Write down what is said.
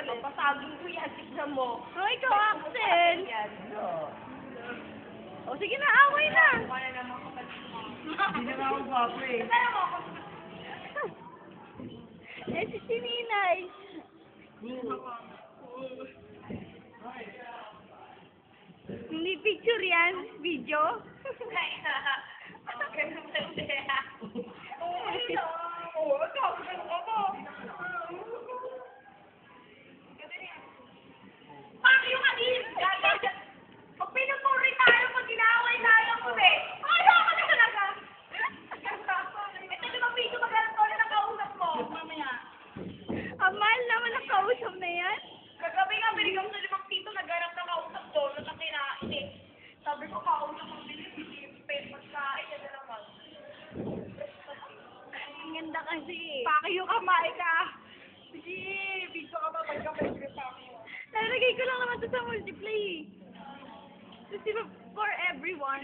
Papasagin ko yan, tignan mo. Oh, ikaw, Axel. O, sige na, away na. Hindi na nga ako gwapo eh. Eh, si Ninay. Hindi picture yan, video. Pakyo ka din! Pag pinupuri tayo, pag ginaway tayo ko eh. Ayoko na talaga! Ito naman video magalang ko na nakausap mo. Amal naman ang kausap na yan. Kagabi nga, binigam sa limang tito, naghanap ng kausap doon, at ang kinain eh. Sabi ko, kausap ang bilis, hindi pwede magkain, yan na naman. Ang ganda kasi. Pakyo ka, Maika! Sige, video ka ba, magkapag-grip ako. Nalagay ko lang naman ito sa multiply. Kasi for everyone.